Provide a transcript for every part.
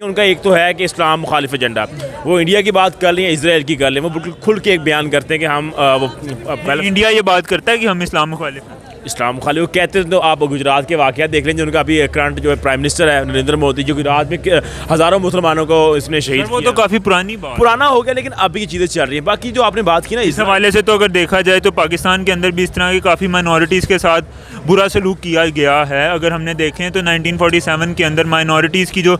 उनका एक तो है कि इस्लाम मुखालिफ एजेंडा, वो इंडिया की बात कर लें या इसराइल की कर लें, वो बिल्कुल खुल के एक बयान करते हैं कि हम पहले इंडिया ये बात करता है कि हम इस्लाम मुखालिफ हैं। इस्लाम मुखालिफ वो कहते हैं। तो आप गुजरात के वाक़यात देख लें, जो उनका अभी करंट जो है प्राइम मिनिस्टर है नरेंद्र मोदी, जो गुजरात में हज़ारों मुसलमानों को इसने शहीद वो किया। तो काफ़ी पुरानी बात, पुराना हो गया, लेकिन अभी ये चीज़ें चल रही हैं। बाकी जो आपने बात की ना इस हवाले से, तो अगर देखा जाए तो पाकिस्तान के अंदर भी इस तरह की काफ़ी माइनॉरिटीज़ के साथ बुरा सलूक किया गया है। अगर हमने देखें तो 1947 के अंदर माइनॉरिटीज़ की जो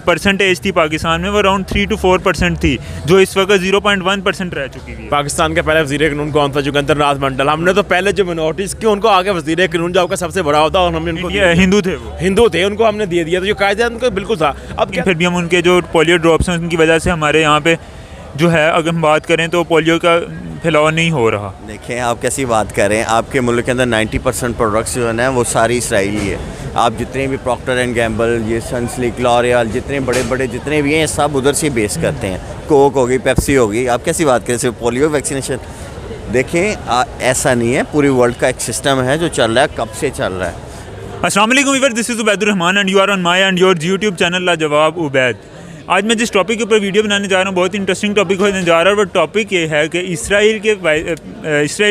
परसेंटेज थी पाकिस्तान में, वो अराउंड 3 to 4% थी, जो इस वक्त 0.1% रह चुकी है। पाकिस्तान का पहले वज़ीर कानून कौन था? जोगिंदर नाथ मंडल। हमने तो पहले जो मिनॉरिटीज़ की उनको आगे वज़ीर कानून जो आपका सबसे बड़ा होता, और हमने उनको हिंदू थे, वो हिंदू थे, उनको हमने दे दिया। तो जो कायदा उनको बिल्कुल था। अब फिर भी हम उनके जो पोलियो ड्रॉप्स हैं उनकी वजह से हमारे यहाँ पे जो है, अगर हम बात करें तो पोलियो का फैलाव नहीं हो रहा। देखें आप कैसी बात करें, आपके मुल्क के अंदर 90% प्रोडक्ट्स जो है ना वो सारी इसराइली है। आप जितने भी प्रॉक्टर एंड गैम्बल, ये सनसिल्क, लॉरियल, जितने बड़े बड़े जितने भी हैं सब उधर से बेस करते हैं। कोक होगी, पेप्सी होगी, आप कैसी बात करें? सिर्फ पोलियो वैक्सीनेशन देखें, ऐसा नहीं है, पूरी वर्ल्ड का एक सिस्टम है जो चल रहा है, कब से चल रहा है। अस्सलाम वालेकुम viewers, this is Ubaidur Rahman and you are on my and your YouTube channel Lajawab Ubaid. आज मैं जिस टॉपिक के ऊपर वीडियो बनाने जा रहा हूँ, बहुत इंटरेस्टिंग टॉपिक होने जा रहा है। वो टॉपिक ये है कि इसराइल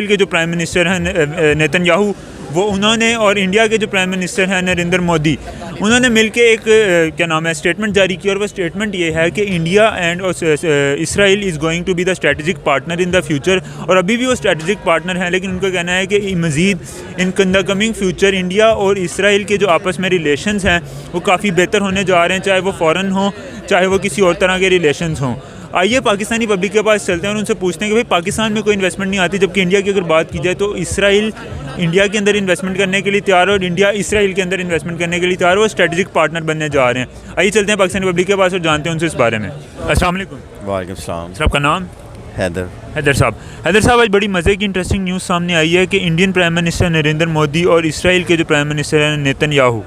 के जो प्राइम मिनिस्टर हैं नेतन्याहू, वो उन्होंने, और इंडिया के जो प्राइम मिनिस्टर हैं नरेंद्र मोदी, उन्होंने मिलके एक क्या नाम है स्टेटमेंट जारी की। और वो स्टेटमेंट ये है कि India and Israel is going to be the strategic partner in the future. और अभी भी वो स्ट्रेटजिक पार्टनर हैं, लेकिन उनका कहना है कि मज़ीद in the coming future India और इसराइल के जो आपस में रिलेशंस हैं वो काफ़ी बेहतर होने जा रहे हैं, चाहे वो फ़ॉरेन हो, चाहे वो किसी और तरह के रिलेशंस हों। आइए पाकिस्तानी पब्लिक के पास चलते हैं और उनसे पूछते हैं कि भाई पाकिस्तान में कोई इन्वेस्टमेंट नहीं आती, जबकि इंडिया की अगर बात की जाए तो इसराइल इंडिया के अंदर इन्वेस्टमेंट करने के लिए तैयार है और इंडिया इसराइल के अंदर इन्वेस्टमेंट करने के लिए तैयार है। वो स्ट्रेटजिक पार्टनर बनने जा रहे हैं। आइए चलते हैं पाकिस्तानी पब्लिक के पास और जानते हैं उनसे इस बारे में। अस्सलाम वालेकुम। वालेकुम सलाम। सर आपका नाम? हैदर साहब। हैदर साहब, आज बड़ी मज़े की इंटरेस्टिंग न्यूज़ सामने आई है कि Indian prime minister Narendra Modi और इसराइल के जो प्राइम मिनिस्टर हैं नेतन्याहू,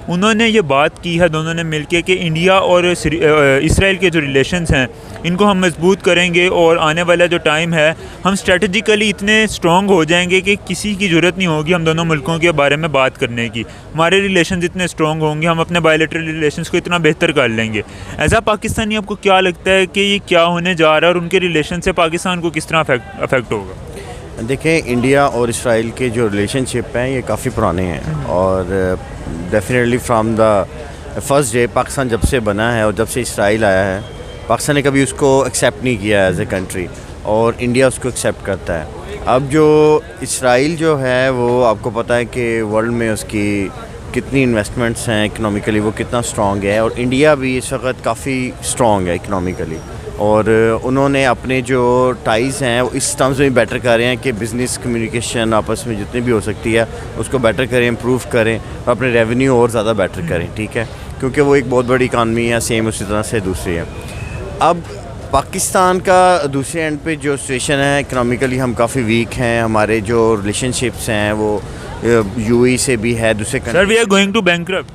उन्होंने ये बात की है दोनों ने मिलके कि इंडिया और इसराइल के जो रिलेशंस हैं इनको हम मजबूत करेंगे और आने वाला जो टाइम है हम स्ट्रेटजिकली इतने स्ट्रॉन्ग हो जाएंगे कि किसी की ज़रूरत नहीं होगी हम दोनों मुल्कों के बारे में बात करने की। हमारे रिलेशंस इतने स्ट्रॉन्ग होंगे, हम अपने बायलैटरल रिलेशंस को इतना बेहतर कर लेंगे। एज आ पाकिस्तानी आपको क्या लगता है कि ये क्या होने जा रहा है और उनके रिलेशन से पाकिस्तान को किस तरह अफेक्ट होगा? देखें, इंडिया और इसराइल के जो रिलेशनशिप हैं ये काफ़ी पुराने हैं और definitely from the first day Pakistan जब से बना है और जब से इसराइल आया है, पाकिस्तान ने कभी उसको एक्सेप्ट नहीं किया एज ए कंट्री और इंडिया उसको एक्सेप्ट करता है। अब जो इसराइल जो है वो आपको पता है कि वर्ल्ड में उसकी कितनी इन्वेस्टमेंट्स हैं, इकनॉमिकली वो कितना स्ट्रॉन्ग है, और इंडिया भी इस वक्त काफ़ी स्ट्रॉन्ग है इकनॉमिकली। और उन्होंने अपने जो टाइज़ हैं वो इस टर्म्स में बेटर कर रहे हैं कि बिज़नेस कम्युनिकेशन आपस में जितनी भी हो सकती है उसको बेटर करें, इम्प्रूव करें और अपने रेवेन्यू और ज़्यादा बेटर करें, ठीक है, क्योंकि वो एक बहुत बड़ी इकानमी है, सेम उसी तरह से दूसरी है। अब पाकिस्तान का दूसरे एंड पे जो सिचुएशन है, इकनॉमिकली हम काफ़ी वीक हैं, हमारे जो रिलेशनशिप्स हैं वो यूएई से भी है, दूसरे sir we are going to bankrupt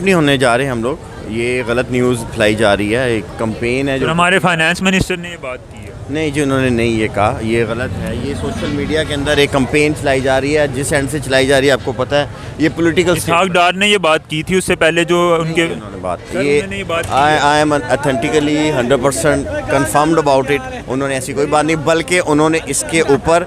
नहीं होने जा रहे हम लोग, ये गलत न्यूज़ फैलाई जा रही है, एक कंपेन है जो हमारे फाइनेंस मिनिस्टर ने ये बात की है। नहीं जी, उन्होंने नहीं ये कहा, ये गलत है। ये सोशल मीडिया के अंदर एक कंपेन चलाई जा रही है, जिस एंड से चलाई जा रही है आपको पता है, ये पॉलिटिकल इसहाक डार ने ये बात की थी उससे पहले जो उनके उन्होंने बात I am authentically 100% confirmed about it. उन्होंने ऐसी कोई बात नहीं, बल्कि उन्होंने इसके ऊपर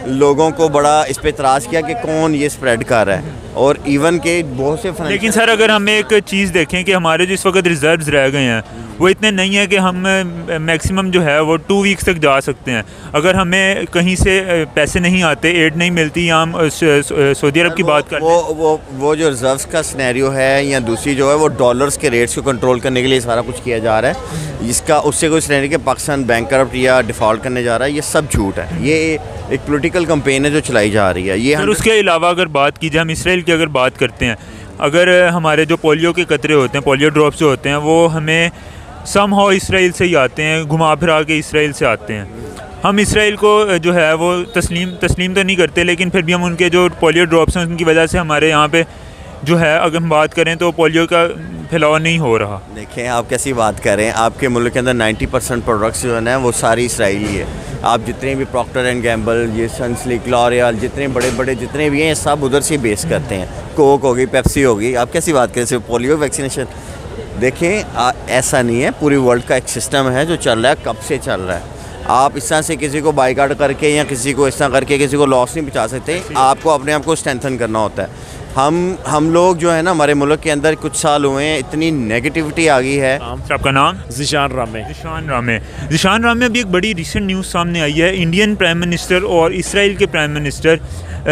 लोगों को बड़ा इस पर इतराज़ किया कि कौन ये स्प्रेड कर रहा है, और इवन के बहुत से। लेकिन सर अगर हम एक चीज़ देखें कि हमारे जो इस वक्त रिजर्व्स रह गए हैं वो इतने नहीं है कि हम मैक्सिमम जो है वो 2 वीक्स तक जा सकते हैं। अगर हमें कहीं से पैसे नहीं आते, एड नहीं मिलती, या हम सऊदी अरब की बात करते हैं, वो जो रिजर्व्स का सिनेरियो है या दूसरी जो है वो डॉलर्स के रेट्स को कंट्रोल करने के लिए सारा कुछ किया जा रहा है, जिसका उससे कोई सिनेरियो कि पाकिस्तान बैंकरप्ट या डिफ़ॉल्ट करने जा रहा है, ये सब झूठ है। ये एक पॉलिटिकल कैंपेन है जो चलाई जा रही है। ये उसके अलावा अगर बात की जाए, हम इसराइल की अगर बात करते हैं, अगर हमारे जो पोलियो के कतरे होते हैं, पोलियो ड्रॉप्स जो होते हैं, वो हमें समहाउ इसराइल से ही आते हैं, घुमा फिरा के इसराइल से आते हैं। हम इसराइल को जो है वो तस्लीम तो नहीं करते, लेकिन फिर भी हम उनके जो पोलियो ड्रॉप्स हैं उनकी वजह से हमारे यहाँ पे जो है अगर हम बात करें तो पोलियो का फैलाव नहीं हो रहा। देखें आप कैसी बात करें, आपके मुल्क के अंदर 90% प्रोडक्ट्स जो है ना वो सारी इसराइली है। आप जितने भी प्रॉक्टर एंड गैम्बल, ये सनसिल्क, लॉरियल, जितने बड़े बड़े जितने भी हैं सब उधर से बेस करते हैं। कोक होगी, पेप्सी होगी, आप कैसी बात करें? सिर्फ पोलियो वैक्सीनेशन देखें ऐसा नहीं है, पूरी वर्ल्ड का एक सिस्टम है जो चल रहा है, कब से चल रहा है। आप इस तरह से किसी को बाइकआउट करके या किसी को इस तरह करके किसी को लॉस नहीं पहुंचा सकते। आपको अपने आप को स्ट्रेंथन करना होता है। हम लोग जो है ना, हमारे मुल्क के अंदर कुछ साल हुए हैं, इतनी नेगेटिविटी आ गई है। आपका नाम? ज़ीशान रामे। ज़ीशान रामे, अभी एक बड़ी रिसेंट न्यूज़ सामने आई है। इंडियन प्राइम मिनिस्टर और इसराइल के प्राइम मिनिस्टर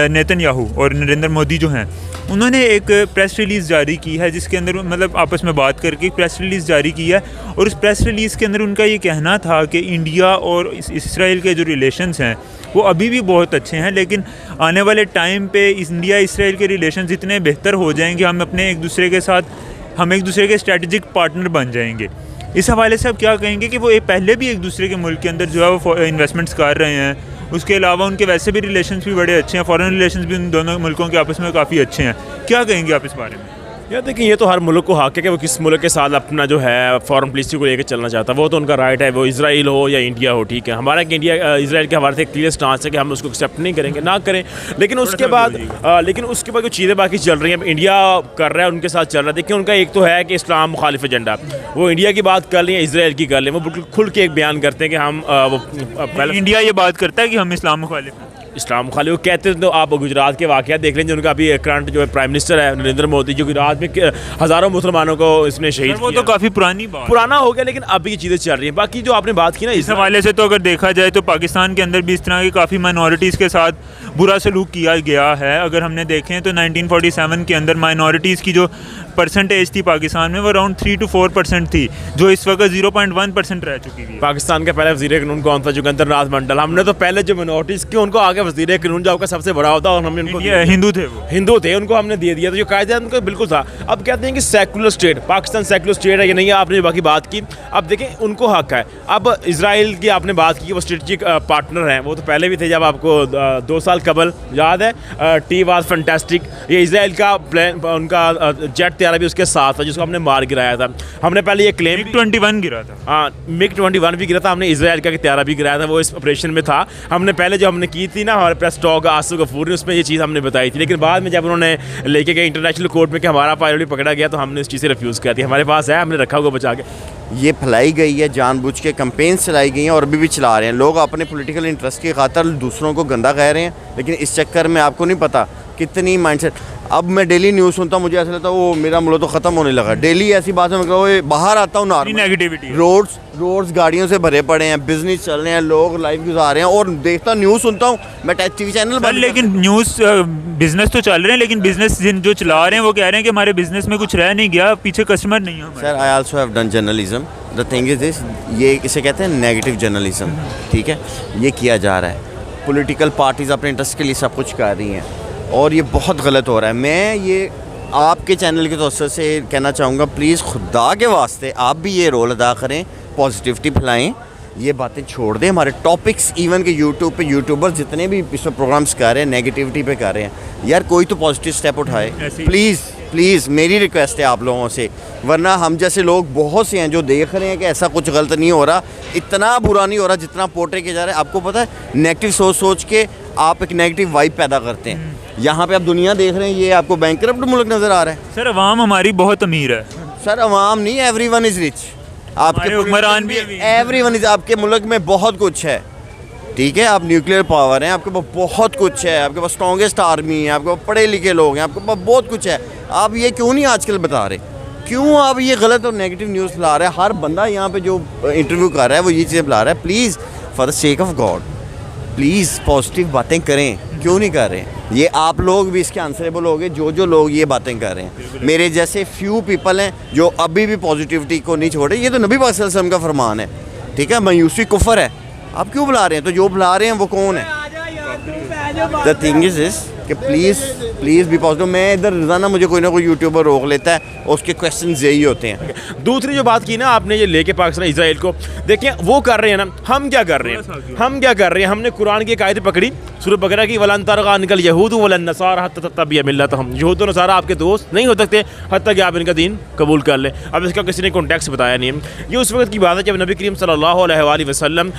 नेतन्याहू और नरेंद्र मोदी जो हैं, उन्होंने एक प्रेस रिलीज़ जारी की है, जिसके अंदर मतलब आपस में बात करके एक प्रेस रिलीज़ जारी की है। और उस प्रेस रिलीज़ के अंदर उनका ये कहना था कि इंडिया और इसराइल के जो रिलेशंस हैं वो अभी भी बहुत अच्छे हैं, लेकिन आने वाले टाइम पे इंडिया इसराइल के रिलेशंस इतने बेहतर हो जाएंगे, हम एक दूसरे के स्ट्रेटजिक पार्टनर बन जाएंगे। इस हवाले से आप क्या कहेंगे कि वो पहले भी एक दूसरे के मुल्क के अंदर जो है वो इन्वेस्टमेंट्स कर रहे हैं, उसके अलावा उनके वैसे भी रिलेशंस भी बड़े अच्छे हैं, फॉरेन रिलेशंस भी उन दोनों मुल्कों के आपस में काफ़ी अच्छे हैं। क्या कहेंगे आप इस बारे में? यार देखिए, ये तो हर मुल्क को हक है कि वो किस मुल्क के साथ अपना जो है फॉरेन पॉलिसी को लेकर चलना चाहता है, वो तो उनका राइट है, वो इसराइल हो या इंडिया हो। ठीक है, हमारा कि इंडिया इसराइल के हमारे से क्लियर स्टांस है कि हम उसको एक्सेप्ट नहीं करेंगे, ना करें। लेकिन उसके बाद कुछ चीज़ें बाकी चल रही हैं। इंडिया कर रहा है, उनके साथ चल रहा है। देखिए, उनका एक तो है कि इस्लाम मुखालिफ एजेंडा, वो इंडिया की बात कर लें या इसराइल की कर लें, वो बिल्कुल खुल के एक बयान करते हैं कि हम पहले इंडिया ये बात करता है कि हम इस्लाम मुखालिफ हैं। इस्लाम खाली वो कहते हैं। तो आप गुजरात के वाक़यात देख लेंगे, उनका अभी करंट जो है प्राइम मिनिस्टर है नरेंद्र मोदी, जो गुजरात में हज़ारों मुसलमानों को इसने शहीद किया। वो तो काफ़ी पुराना हो गया, लेकिन अभी ये चीज़ें चल रही हैं। बाकी जो आपने बात की ना, इस हवाले से तो अगर देखा जाए तो पाकिस्तान के अंदर भी इस तरह की काफ़ी माइनॉरिटीज़ के साथ बुरा सलूक किया गया है। अगर हमने देखें तो 1947 के अंदर माइनॉरिटीज़ की जो परसेंटेज थी पाकिस्तान में वो अराउंड 3 to 4% थी, जो इस वक्त 0.1% रह चुकी है। पाकिस्तान का पहले वज़ीर कानून कौन था? जोगिंदर नाथ मंडल। हमने तो पहले जो मिनॉरिटीज़ की उनको आगे वज़ीर कानून जो आपका सबसे बड़ा होता, और हमने उनको हिंदू थे उनको हमने दे दिया। तो जो कायदा उनको बिल्कुल था। अब कहते हैं कि secular state, Pakistan secular state है या नहीं है, आपने बाकी बात की। अब देखें, उनको हक है। अब इसराइल की आपने बात की, वो स्ट्रेटजिक पार्टनर हैं, वो तो पहले भी थे। जब आपको 2 साल कबल याद है, टी वाज फैंटास्टिक, ये इसराइल का प्लान, उनका जेट तैयारा भी उसके साथ था जिसको हमने मार गिराया था। हमने पहले ये क्लेम MiG-21 गिरा था। हाँ, MiG-21 भी गिरा था। हमने इसराइल का तैयारा भी गिराया था, वो इस ऑपरेशन में था। हमने पहले जो हमने की थी ना, हमारे प्रेस टॉक आसू गफूर ने, उसमें ये चीज़ हमने बताई थी। लेकिन बाद में जब उन्होंने लेके गए इंटरनेशनल कोर्ट में कि हमारा पायलट भी पकड़ा गया, तो हमने इस चीज़ से रिफ्यूज़ कर दिया। हमारे पास है, हमने रखा हुआ बचा के। ये फैलाई गई है, जानबूझ के कैंपेन चलाई गई हैं और अभी भी चला रहे हैं। लोग अपने पॉलिटिकल इंटरेस्ट की खातिर दूसरों को गंदा कह रहे हैं, लेकिन इस चक्कर में आपको नहीं पता कितनी माइंडसेट। अब मैं डेली न्यूज़ सुनता हूँ, मुझे ऐसा लगता है वो मेरा मुल्क तो ख़त्म होने लगा। डेली ऐसी बात है, बाहर आता हूँ ना, नेगेटिविटी, रोड्स गाड़ियों से भरे पड़े हैं, बिजनेस चल रहे हैं, लोग लाइफ गुजार रहे हैं, और देखता न्यूज़ सुनता हूँ मैं टीवी चैनल पर। लेकिन न्यूज़ बिजनेस तो चल रहे हैं, लेकिन बिजनेस जो चला रहे हैं वो कह रहे हैं कि हमारे बिजनेस में कुछ रह नहीं गया, पीछे कस्टमर नहीं है। Sir, I also have done journalism. The thing is this, ये इसे कहते हैं नेगेटिव जर्नलिज्म। ठीक है, ये किया जा रहा है। पॉलिटिकल पार्टीज़ अपने इंटरेस्ट के लिए सब कुछ कर रही हैं, और ये बहुत गलत हो रहा है। मैं ये आपके चैनल के तौर से कहना चाहूँगा, प्लीज़ खुदा के वास्ते आप भी ये रोल अदा करें, पॉजिटिविटी फैलाएं, ये बातें छोड़ दें। हमारे टॉपिक्स इवन के यूट्यूब पे यूट्यूबर्स जितने भी इसमें प्रोग्राम्स कर रहे हैं, नेगेटिविटी पे कर रहे हैं, यार कोई तो पॉजिटिव स्टेप उठाए। प्लीज़ मेरी रिक्वेस्ट है आप लोगों से, वरना हम जैसे लोग बहुत से हैं जो देख रहे हैं कि ऐसा कुछ गलत नहीं हो रहा, इतना बुरा नहीं हो रहा जितना पोर्ट्रे किया जा रहा है। आपको पता है, नेगेटिव सोच के आप एक नेगेटिव वाइब पैदा करते हैं। यहाँ पे आप दुनिया देख रहे हैं, ये आपको बैंकरप्ट मुल्क नज़र आ रहा है। सर, अवाम हमारी बहुत अमीर है। सर, अवाम नहीं, एवरीवन इज़ रिच। आपके हुक्मरान भी, एवरीवन इज़, आपके मुल्क में बहुत कुछ है। ठीक है, आप न्यूक्लियर पावर हैं, आपके पास बहुत कुछ है, आपके पास स्ट्रॉन्गेस्ट आर्मी है, आपके पास पढ़े लिखे लोग हैं, आपके पास बहुत कुछ है। आप ये क्यों नहीं आजकल बता रहे? क्यों आप ये गलत और नेगेटिव न्यूज़ फैला रहे हैं? हर बंदा यहाँ पे जो इंटरव्यू कर रहा है वो ये चीज़ें फैला रहा है। Please, for the sake of God, please positive बातें करें। क्यों नहीं कर रहे? ये आप लोग भी इसके आंसरेबल हो गए, जो लोग ये बातें कर रहे हैं। मेरे जैसे फ्यू पीपल हैं जो अभी भी पॉजिटिविटी को नहीं छोड़े। ये तो नबी पाक सल्लल्लाहु अलैहि वसल्लम का फरमान है। ठीक है, मायूसी कुफर है। आप क्यों बुला रहे हैं? तो जो बुला रहे हैं वो कौन है? द थिंग इज दिस कि प्लीज़ भी पॉजिटिव। मैं इधर रोज़ाना मुझे कोई ना कोई यूट्यूबर रोक लेता है और उसके क्वेश्चन यही होते हैं। दूसरी जो बात की ना आपने, ये लेके पाकिस्तान इसराइल को, देखें वो कर रहे हैं ना, हम क्या कर रहे हैं? हमने कुरान की एक आयत पकड़ी, सूरह बकरा की, वलन तरगा निकल यहूद वलन नसारा हत्ता तत्तबिया मिल्लतहुम। यहूद और नसारा आपके दोस्त नहीं हो सकते हत्ता कि आप इनका दीन कबूल कर लें। अब इसका किसी ने कॉन्टेक्स्ट बताया नहीं है। ये उस वक्त की बात है जब नबी करीम सल्लल्लाहु अलैहि वसल्लम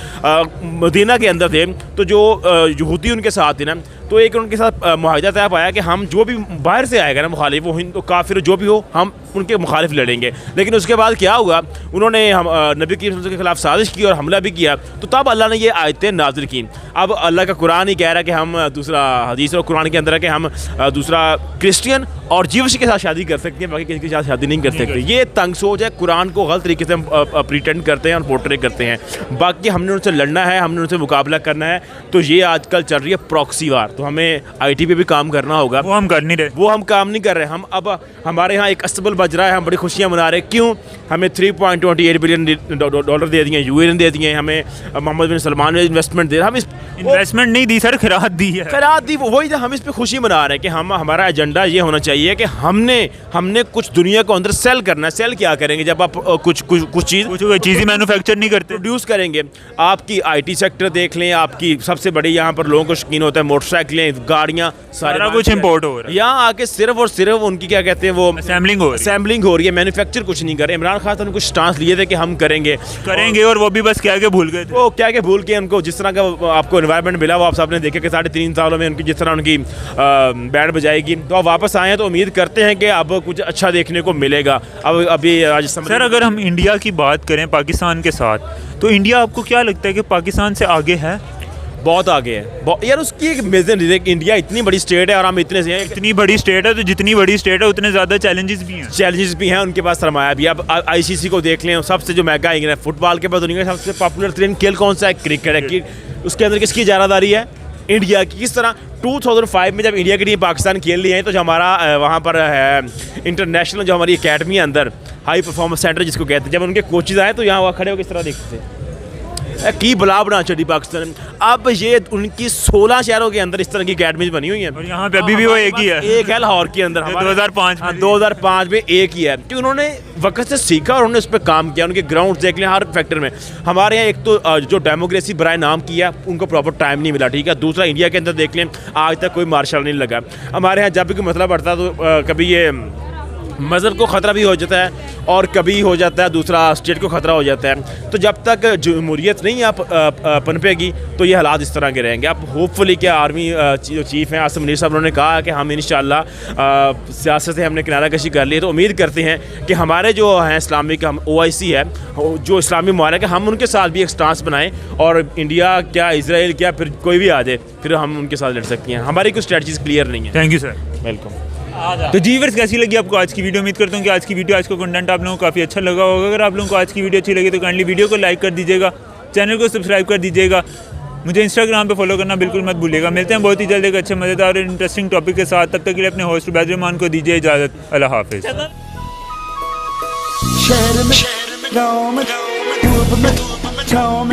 मदीना के अंदर थे, तो जो यहूदी उनके साथ थे ना, तो एक उनके साथ मुआहिदा तय पाया कि हम जो भी बाहर से आएगा ना मुखालिफ, वो हिंदू काफिर जो भी हो, हम उनके मुखालिफ लड़ेंगे। लेकिन उसके बाद क्या हुआ, उन्होंने हम नबी करीम के खिलाफ साजिश की और हमला भी किया, तो तब अल्लाह ने ये आयतें नाज़िल की। अब अल्लाह का कुरान ही कह रहा है कि हम दूसरा हदीस और कुरान के अंदर है कि हम दूसरा क्रिश्चियन और जीवश के साथ शादी कर सकते हैं, बाकी किसी के साथ शादी नहीं कर सकते। ये तंग सोच है, कुरान को गलत तरीके से हम प्रिटेंड करते हैं और पोर्ट्रे करते हैं। बाकी हमने उनसे लड़ना है, हमने उनसे मुकाबला करना है। तो ये आजकल चल रही है प्रॉक्सी वार, तो हमें IT पे भी काम करना होगा। वो हम कर नहीं रहे, वो हम काम नहीं कर रहे। हम अब हमारे यहाँ एक अस्तबल बज रहा है, हम बड़ी खुशियाँ मना रहे हैं। क्यों? हमें $3.28 बिलियन दे दिए, UAE दे दिए, हमें मोहम्मद बिन सलमान ने इन्वेस्टमेंट दे, हम इन्वेस्टमेंट नहीं दी सर, खैरात दी है, खैरात दी। वही हम इस पे खुशी मना रहे हैं कि हम, हमारा एजेंडा ये होना चाहिए कि हमने कुछ दुनिया को अंदर सेल करना है। सेल क्या करेंगे जब आप कुछ चीज़ें मैन्युफैक्चर नहीं करते, प्रोड्यूस करेंगे। आपकी IT सेक्टर देख लें, आपकी सबसे बड़ी यहाँ पर लोगों को शौकीन होता है मोटरसाइकिलें, गाड़ियाँ, सारा कुछ इंपोर्ट हो रहा है। यहाँ आके सिर्फ और सिर्फ उनकी क्या कहते हैं, वो असेंबलिंग हो रही है, मैन्युफैक्चर कुछ नहीं कर रहे। इमरान खान ने कुछ स्टांस लिए थे कि हम करेंगे और वो भी बस क्या के भूल गए थे। वो क्या के भूल के उनको जिस तरह का आपको एनवायरनमेंट मिला, वो आप सबने देखे कि 3.5 सालों में उनकी जिस तरह उनकी बैंड बजाएगी, तो अब वापस आए हैं तो उम्मीद करते हैं कि अब कुछ अच्छा देखने को मिलेगा। अब अभी राजस्थान सर, अगर हम इंडिया की बात करें पाकिस्तान के साथ, तो इंडिया आपको क्या लगता है कि पाकिस्तान से आगे है? बहुत आगे है यार। उसकी एक मेजर रीजन, इंडिया इतनी बड़ी स्टेट है और हम इतने से हैं। इतनी बड़ी स्टेट है तो जितनी बड़ी स्टेट है उतने ज़्यादा चैलेंजेस भी हैं। उनके पास सरमाया भी है। अब ICC को देख लें, सबसे जो महंगा है फुटबॉल के बाद दुनिया का सबसे पॉपुलर तरीन खेल कौन सा है? क्रिकेट है। उसके अंदर किसकी इजारादारी है? इंडिया की। किस तरह 2005 में जब इंडिया की टीम पाकिस्तान खेल रही है, तो जो हमारा वहाँ पर है इंटरनेशनल जो हमारी अकेडमी है अंदर, हाई परफॉर्मेंस सेंटर जिसको कहते हैं, जब उनके कोचेज आए तो यहाँ वहाँ खड़े हो किस तरह देखते थे की बला बना चढ़ी पाकिस्तान। अब ये उनकी 16 शहरों के अंदर इस तरह की अकेडमीज बनी हुई हैं और यहाँ पे अभी भी वो एक ही है। एक है लाहौर के अंदर, 2005 में एक ही है। कि उन्होंने वक्त से सीखा और उन्होंने उस पर काम किया। उनके ग्राउंड देख लें हर फैक्टर में। हमारे यहाँ एक तो जो डेमोक्रेसी बराए नाम किया, उनको प्रॉपर टाइम नहीं मिला, ठीक है। दूसरा इंडिया के अंदर देख लें, आज तक कोई मार्शल नहीं लगा। हमारे यहाँ जब भी कोई मसला बढ़ता तो कभी ये मज़हब को ख़तरा भी हो जाता है और कभी हो जाता है दूसरा स्टेट को ख़तरा हो जाता है। तो जब तक जमहूरियत नहीं आप पनपेगी तो ये हालात इस तरह के रहेंगे। अब होपफुली क्या आर्मी जो चीफ़ हैं आसिम मुनीर साहब, उन्होंने कहा कि हम इंशाअल्लाह सियासत से हमने किनारा कशी कर ली है, तो उम्मीद करते हैं कि हमारे जो हैं इस्लामिक, हम OIC है जो इस्लामी मुमालिक है, हम उनके साथ भी एक स्टांस बनाएं और इंडिया क्या, इजराइल क्या, फिर कोई भी आ जाए, फिर हम उनके साथ लड़ सकती हैं। हमारी कोई स्ट्रेटजीज क्लियर नहीं है। Thank you sir, welcome. तो जी व्यूअर्स, कैसी लगी आपको आज की वीडियो? उम्मीद करता हूँ कि आज की वीडियो, आज का कंटेंट आप लोगों को काफ़ी अच्छा लगा होगा। अगर आप लोगों को आज की वीडियो अच्छी लगी तो काइंडली वीडियो को लाइक कर दीजिएगा, चैनल को सब्सक्राइब कर दीजिएगा, मुझे इंस्टाग्राम पे फॉलो करना बिल्कुल मत भूलिएगा। मिलते हैं बहुत ही जल्द एक अच्छे मज़ेदार और इंटरेस्टिंग टॉपिक के साथ। तब तक के लिए अपने होस्ट उबैद रहमान को दीजिए इजाज़त। अल्लाह हाफिज़।